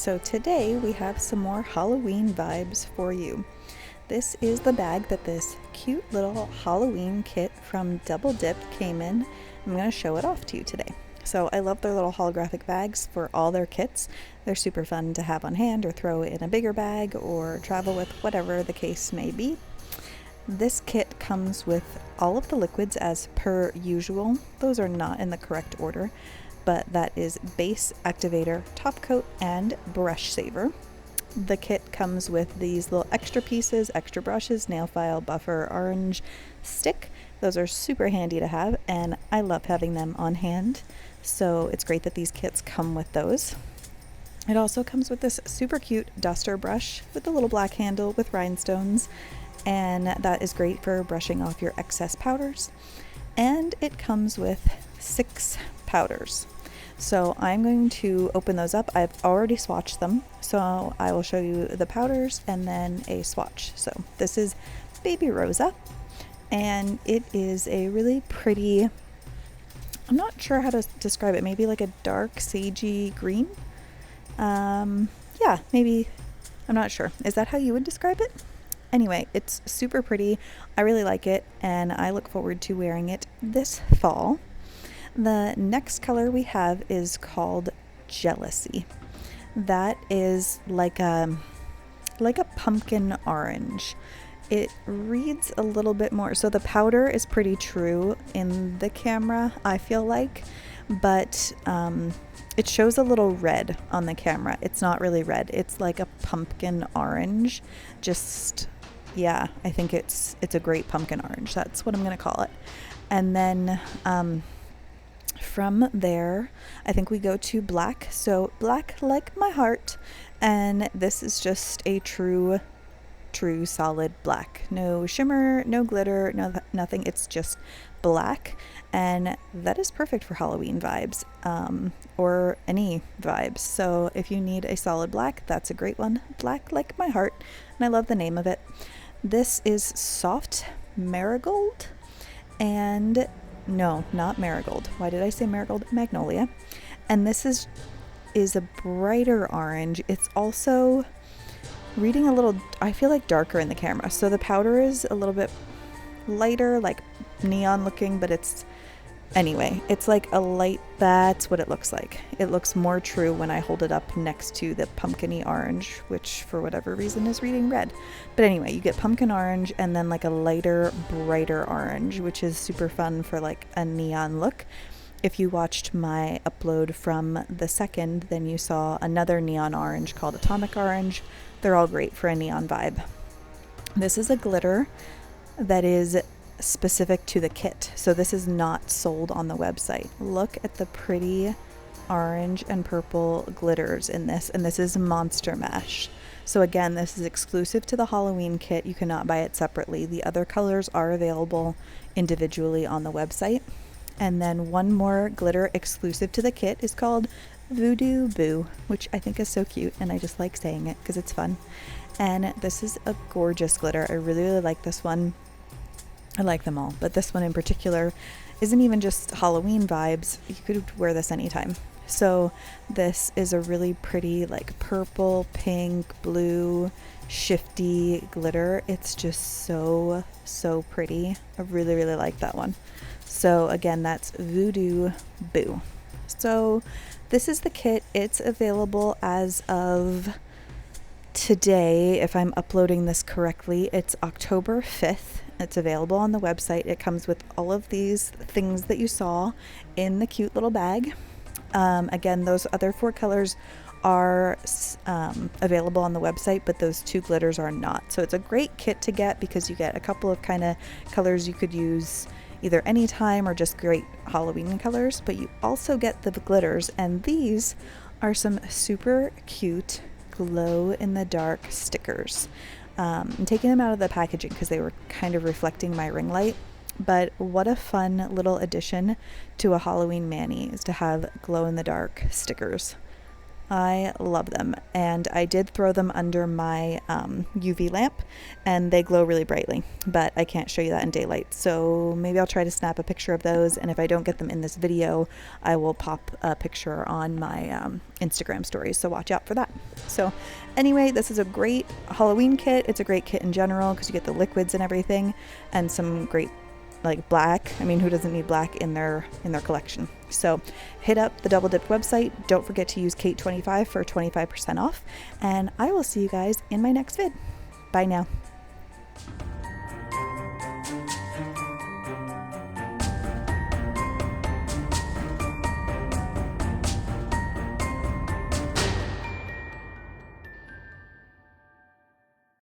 So today we have some more Halloween vibes for you. This is the bag that this cute little Halloween kit from Double Dip came in. I'm going to show it off to you today. So I love their little holographic bags for all their kits. They're super fun to have on hand or throw in a bigger bag or travel with, whatever the case may be. This kit comes with all of the liquids as per usual. Those are not in the correct order, but that is base, activator, top coat, and brush saver. The kit comes with these little extra pieces, extra brushes, nail file, buffer, orange stick. Those are super handy to have, and I love having them on hand. So it's great that these kits come with those. It also comes with this super cute duster brush with a little black handle with rhinestones, and that is great for brushing off your excess powders. And it comes with 6 powders. So I'm going to open those up. I've already swatched them, so I will show you the powders and then a swatch. So this is Baby Rosa, and it is a really pretty, I'm not sure how to describe it, maybe like a dark sagey green. Yeah, maybe, I'm not sure. Is that how you would describe it? Anyway, it's super pretty. I really like it, and I look forward to wearing it this fall. The next color we have is called Jealousy. That is like a pumpkin orange. It reads a little bit more, so the powder is pretty true in the camera, I feel like, but it shows a little red on the camera. It's not really red. It's like a pumpkin orange. Just, yeah, I think it's a great pumpkin orange. That's what I'm going to call it. And then from there, I think we go to black. So black like my heart. And this is just a true solid black. No shimmer, no glitter, no nothing. It's just black. And that is perfect for Halloween vibes, or any vibes. So if you need a solid black, that's a great one. Black like my heart. And I love the name of it. This is Soft Marigold, and no, not Marigold. Why did I say Marigold? Magnolia. And this is a brighter orange. It's also reading a little, I feel like, darker in the camera. So the powder is a little bit lighter, like neon looking, but it's like a light, that's what it looks like. It looks more true when I hold it up next to the pumpkin-y orange, which for whatever reason is reading red. But anyway, you get pumpkin orange and then like a lighter, brighter orange, which is super fun for like a neon look. If you watched my upload from the 2nd, then you saw another neon orange called Atomic Orange. They're all great for a neon vibe. This is a glitter that is specific to the kit, so this is not sold on the website. Look at the pretty orange and purple glitters in this, and this is Monster Mash. So again, this is exclusive to the Halloween kit. You cannot buy it separately. The other colors are available individually on the website. And then one more glitter exclusive to the kit is called Voodoo Boo, which I think is so cute, and I just like saying it because it's fun. And this is a gorgeous glitter. I really, really like this one. I like them all, but this one in particular isn't even just Halloween vibes. You could wear this anytime. So this is a really pretty, like, purple, pink, blue, shifty glitter. It's just so, so pretty. I really, really like that one. So again, that's Voodoo Boo. So this is the kit. It's available as of today, if I'm uploading this correctly. It's October 5th. It's available on the website. It comes with all of these things that you saw in the cute little bag. Again, those other 4 colors are available on the website, but those 2 glitters are not. So it's a great kit to get because you get a couple of kind of colors you could use either anytime or just great Halloween colors, but you also get the glitters, and these are some super cute glow in the dark stickers. I'm taking them out of the packaging because they were kind of reflecting my ring light, but what a fun little addition to a Halloween mani is to have glow in the dark stickers. I love them, and I did throw them under my UV lamp, and they glow really brightly, but I can't show you that in daylight, so maybe I'll try to snap a picture of those, and if I don't get them in this video, I will pop a picture on my Instagram stories, so watch out for that. So anyway, this is a great Halloween kit. It's a great kit in general because you get the liquids and everything, and some great like black. I mean, who doesn't need black in their collection? So hit up the Double Dipped website. Don't forget to use Kate25 for 25% off, and I will see you guys in my next vid. Bye now.